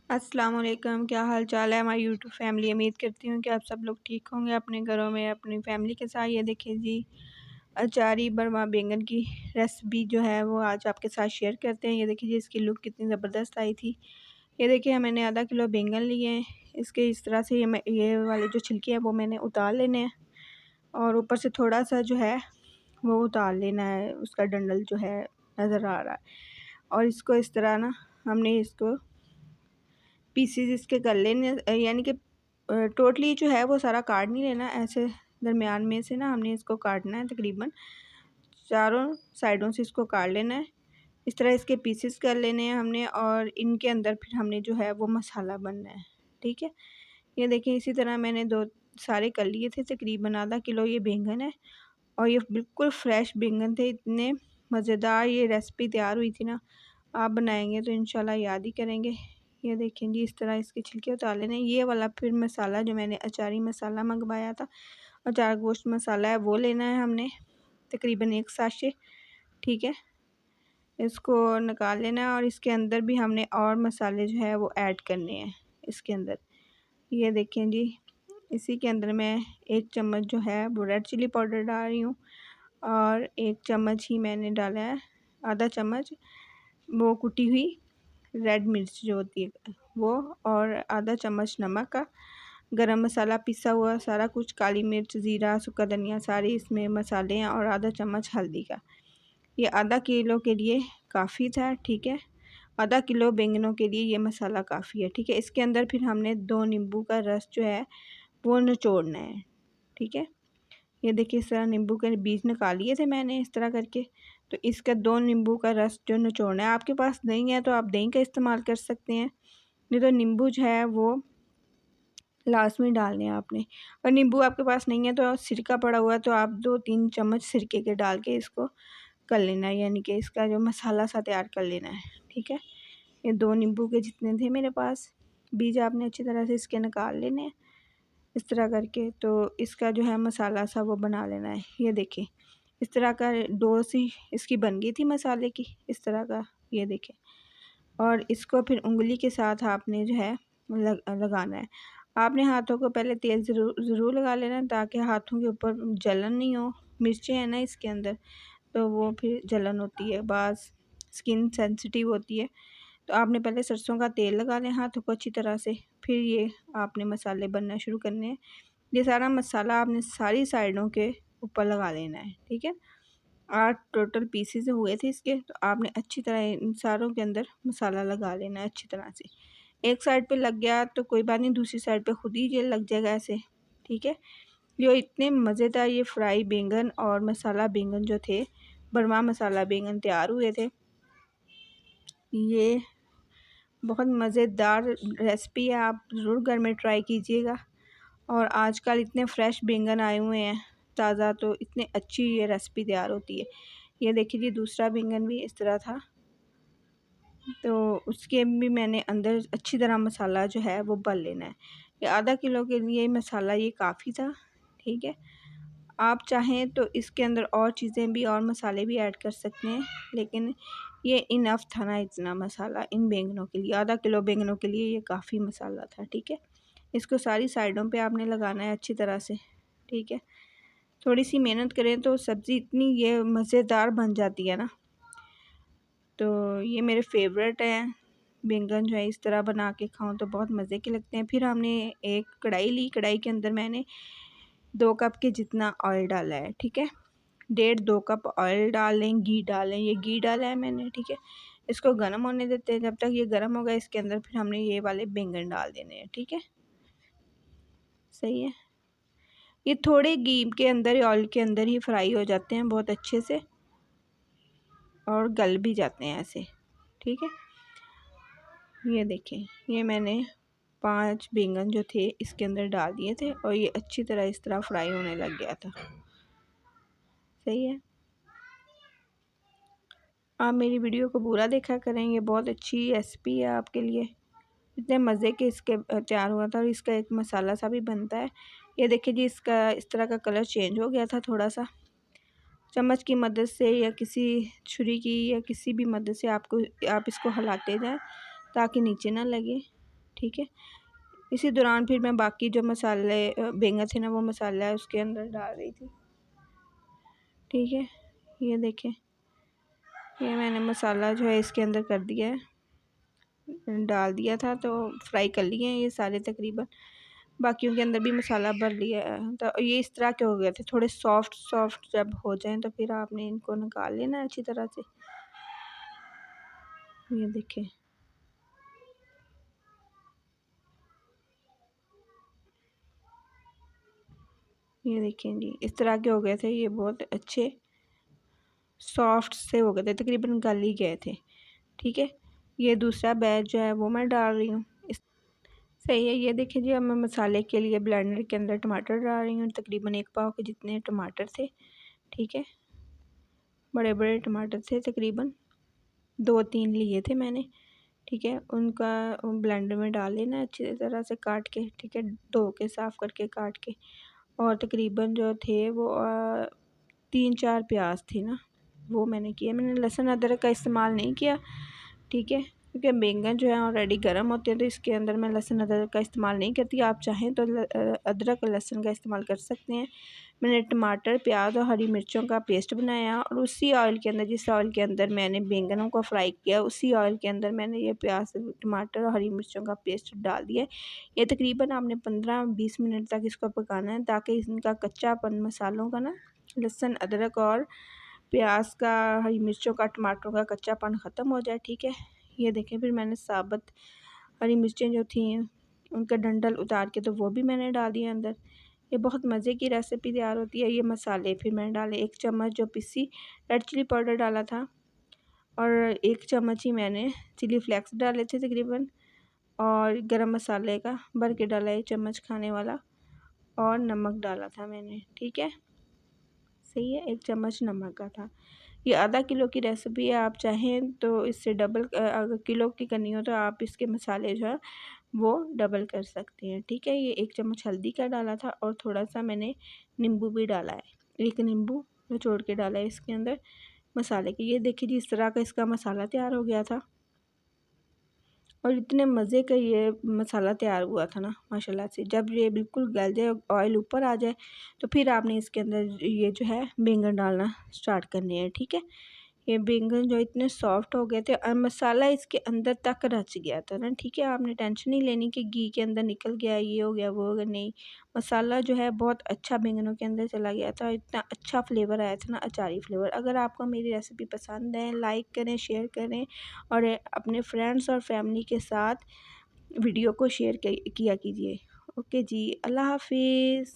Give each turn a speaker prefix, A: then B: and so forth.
A: अस्सलाम वालेकुम, क्या हाल चाल है हमारी यूट्यूब फैमिली। उम्मीद करती हूँ कि आप सब लोग ठीक होंगे अपने घरों में अपनी फैमिली के साथ। ये देखिए जी, अचारी बरमा बैंगन की रेसिपी जो है वो आज आपके साथ शेयर करते हैं। ये देखिए जी, इसकी लुक कितनी ज़बरदस्त आई थी। ये देखिए, मैंने आधा किलो बैंगन लिए हैं। इसके इस तरह से ये वाले जो छिलके हैं वो मैंने उतार लेने हैं और ऊपर से थोड़ा सा जो है वो उतार लेना है, उसका डंडल जो है नज़र आ रहा है। और इसको इस तरह ना हमने इसको पीसीज इसके कर लेने, यानी कि टोटली जो है वो सारा काट नहीं लेना, ऐसे दरमियान में से ना हमने इसको काटना है। तकरीबन चारों साइडों से इसको काट लेना है। इस तरह इसके पीसेस कर लेने हैं हमने और इनके अंदर फिर हमने जो है वो मसाला बनना है। ठीक है, ये देखिए इसी तरह मैंने दो सारे कर लिए थे। तकरीबन आधा किलो ये बैंगन है और ये बिल्कुल फ्रेश बैंगन थे। इतने मज़ेदार ये रेसिपी तैयार हुई थी ना, आप बनाएंगे तो इंशाल्लाह याद ही करेंगे। ये देखें जी, इस तरह इसके छिलके उतार लेने। ये वाला फिर मसाला जो मैंने अचारी मसाला मंगवाया था, अचार गोश्त मसाला है, वो लेना है हमने तकरीबन 1 साशे। ठीक है, इसको निकाल लेना है और इसके अंदर भी हमने और मसाले जो है वो ऐड करने हैं इसके अंदर। ये देखें जी, इसी के अंदर मैं 1 चम्मच जो है वो रेड चिली पाउडर डाल रही हूँ और 1 चम्मच ही मैंने डाला है, आधा चम्मच वो कुटी हुई रेड मिर्च जो होती है वो, और आधा चम्मच नमक का, गरम मसाला पिसा हुआ सारा कुछ, काली मिर्च, ज़ीरा, सूखा धनिया, सारे इसमें मसाले हैं, और आधा चम्मच हल्दी का। ये आधा किलो के लिए काफ़ी था। ठीक है, आधा किलो बैंगनों के लिए ये मसाला काफ़ी है। ठीक है, इसके अंदर फिर हमने 2 नींबू का रस जो है वो निचोड़ना है। ठीक है, ये देखिए इस तरह नींबू के बीज निकाल लिए थे मैंने इस तरह करके। तो इसका 2 नींबू का रस जो निचोड़ना है। आपके पास दही है तो आप दही का इस्तेमाल कर सकते हैं, नहीं तो नींबू जो है वो लास्ट में डालने हैं आपने। और नींबू आपके पास नहीं है तो सिरका पड़ा हुआ है तो आप 2-3 चम्मच सिरके के डाल के इसको कर लेना है, यानी कि इसका जो मसाला सा तैयार कर लेना है। ठीक है, ये 2 नींबू के जितने थे मेरे पास, बीज आपने अच्छी तरह से इसके निकाल लेने हैं इस तरह करके। तो इसका जो है मसाला सा वो बना लेना है। ये देखें इस तरह का डो सी इसकी बन गई थी मसाले की, इस तरह का। ये देखें, और इसको फिर उंगली के साथ आपने जो है लगाना है। आपने हाथों को पहले तेल ज़रूर लगा लेना है ताकि हाथों के ऊपर जलन नहीं हो। मिर्चें हैं ना इसके अंदर, तो वो फिर जलन होती है, बाज़ स्किन सेंसिटिव होती है। तो आपने पहले सरसों का तेल लगा लें हाथों को अच्छी तरह से, फिर ये आपने मसाले बनना शुरू करने हैं। ये सारा मसाला आपने सारी साइडों के ऊपर लगा लेना है। ठीक है, 8 टोटल पीसेस हुए थे इसके, तो आपने अच्छी तरह इन सारों के अंदर मसाला लगा लेना है अच्छी तरह से। एक साइड पे लग गया तो कोई बात नहीं, दूसरी साइड पे खुद ही ये लग जाएगा ऐसे। ठीक है, जो इतने मज़ेदार ये फ्राई बैंगन और मसाला बैंगन जो थे, बरमा मसाला बैंगन तैयार हुए थे। ये बहुत मज़ेदार रेसिपी है, आप ज़रूर घर में ट्राई कीजिएगा। और आजकल इतने फ्रेश बैंगन आए हुए हैं ताज़ा, तो इतने अच्छी ये रेसिपी तैयार होती है। ये देखिए जी, दूसरा बैंगन भी इस तरह था, तो उसके भी मैंने अंदर अच्छी तरह मसाला जो है वो भर लेना है। ये आधा किलो के लिए मसाला ये काफ़ी था। ठीक है, आप चाहें तो इसके अंदर और चीज़ें भी और मसाले भी ऐड कर सकते हैं, लेकिन ये इनफ था ना, इतना मसाला इन बैंगनों के लिए, आधा किलो बैंगनों के लिए ये काफ़ी मसाला था। ठीक है, इसको सारी साइडों पे आपने लगाना है अच्छी तरह से। ठीक है, थोड़ी सी मेहनत करें तो सब्ज़ी इतनी ये मज़ेदार बन जाती है ना। तो ये मेरे फेवरेट हैं बैंगन, जो है इस तरह बना के खाऊं तो बहुत मज़े के लगते हैं। फिर हमने एक कढ़ाई ली, कढ़ाई के अंदर मैंने 2 कप के जितना ऑयल डाला है। ठीक है, 1.5-2 कप ऑयल डाल लें, घी डालें, ये घी डाला है मैंने। ठीक है, इसको गर्म होने देते हैं। जब तक ये गर्म होगा इसके अंदर फिर हमने ये वाले बैंगन डाल देने हैं। ठीक है, सही है, ये थोड़े घी के अंदर, ऑयल के अंदर ही फ्राई हो जाते हैं बहुत अच्छे से और गल भी जाते हैं ऐसे। ठीक है, ये देखें, ये मैंने 5 बैंगन जो थे इसके अंदर डाल दिए थे और ये अच्छी तरह इस तरह फ्राई होने लग गया था। सही है, आप मेरी वीडियो को पूरा देखा करें, ये बहुत अच्छी रेसिपी है आपके लिए। इतने मज़े के इसके तैयार हुआ था और इसका एक मसाला सा भी बनता है। ये देखिए जी, इसका इस तरह का कलर चेंज हो गया था थोड़ा सा। चम्मच की मदद से या किसी छुरी की या किसी भी मदद से आप इसको हिलाते जाएं ताकि नीचे ना लगे। ठीक है। इसी दौरान फिर मैं बाकी जो मसाले बैंगन थे ना वो मसाला उसके अंदर डाल रही थी। ठीक है, ये देखें, ये मैंने मसाला जो है इसके अंदर कर दिया है, डाल दिया था तो फ्राई कर लिए हैं ये सारे तकरीबन। बाकियों के अंदर भी मसाला भर लिया है। तो ये इस तरह के हो गए थे, थोड़े सॉफ्ट सॉफ्ट जब हो जाएं तो फिर आपने इनको निकाल लेना अच्छी तरह से। ये देखें, ये देखें जी, इस तरह के हो गए थे, ये बहुत अच्छे सॉफ्ट से हो गए थे, तकरीबन गल ही गए थे। ठीक है, ये दूसरा बैच जो है वो मैं डाल रही हूँ। इस सही है, ये देखिए जी, अब मैं मसाले के लिए ब्लेंडर के अंदर टमाटर डाल रही हूँ, तकरीबन 1 पाव के जितने टमाटर थे। ठीक है, बड़े बड़े टमाटर थे, तकरीबन 2-3 लिए थे मैंने। ठीक है, उनका ब्लेंडर में डाल लेना अच्छी तरह से काट के। ठीक है, धो के साफ़ करके काट के। और तकरीबन जो थे वो 3-4 प्याज थे ना, वो मैंने किया। मैंने लहसुन अदरक का इस्तेमाल नहीं किया। ठीक है, क्योंकि बैंगन जो है ऑलरेडी गर्म होते हैं तो इसके अंदर मैं लहसुन अदरक का इस्तेमाल नहीं करती। आप चाहें तो अदरक और लहसुन का इस्तेमाल कर सकते हैं। मैंने टमाटर, प्याज और हरी मिर्चों का पेस्ट बनाया और उसी ऑयल के अंदर, जिस ऑयल के अंदर मैंने बैंगनों को फ्राई किया, उसी ऑयल के अंदर मैंने ये प्याज, टमाटर और हरी मिर्चों का पेस्ट डाल दिया। ये तकरीबन आपने 15-20 मिनट तक इसको पकाना है ताकि इनका कच्चापन मसालों का ना, लहसुन अदरक और प्याज का, हरी मिर्चों का, टमाटरों का कच्चापन ख़त्म हो जाए। ठीक है, ये देखें, फिर मैंने साबुत हरी मिर्चें जो थी उनका डंठल उतार के तो वो भी मैंने डाल दिया अंदर। ये बहुत मज़े की रेसिपी तैयार होती है। ये मसाले फिर मैंने डाले, 1 चम्मच जो पिसी रेड चिली पाउडर डाला था और 1 चम्मच ही मैंने चिली फ्लेक्स डाले थे तकरीबन, और गरम मसाले का भर के डाला 1 चम्मच खाने वाला, और नमक डाला था मैंने। ठीक है, सही है, 1 चम्मच नमक का था। ये आधा किलो की रेसिपी है, आप चाहें तो इससे डबल, अगर किलो की करनी हो तो आप इसके मसाले जो है वो डबल कर सकते हैं। ठीक है, ये 1 चम्मच हल्दी का डाला था और थोड़ा सा मैंने नींबू भी डाला है, 1 नींबू निचोड़ के डाला है इसके अंदर मसाले के। ये देखिए जी, इस तरह का इसका मसाला तैयार हो गया था और इतने मज़े का ये मसाला तैयार हुआ था ना माशाल्लाह से। जब ये बिल्कुल गल जाए, ऑयल ऊपर आ जाए, तो फिर आपने इसके अंदर ये जो है बैंगन डालना स्टार्ट करने हैं। ठीक है, ये बैंगन जो इतने सॉफ्ट हो गए थे और मसाला इसके अंदर तक रच गया था ना। ठीक है, आपने टेंशन नहीं लेनी कि घी के अंदर निकल गया, ये हो गया, वो हो गया, नहीं। मसाला जो है बहुत अच्छा बैंगनों के अंदर चला गया था, इतना अच्छा फ्लेवर आया था ना, अचारी फ्लेवर। अगर आपको मेरी रेसिपी पसंद है, लाइक करें, शेयर करें और अपने फ्रेंड्स और फैमिली के साथ वीडियो को शेयर किया कीजिए। ओके जी, अल्लाह हाफिज़।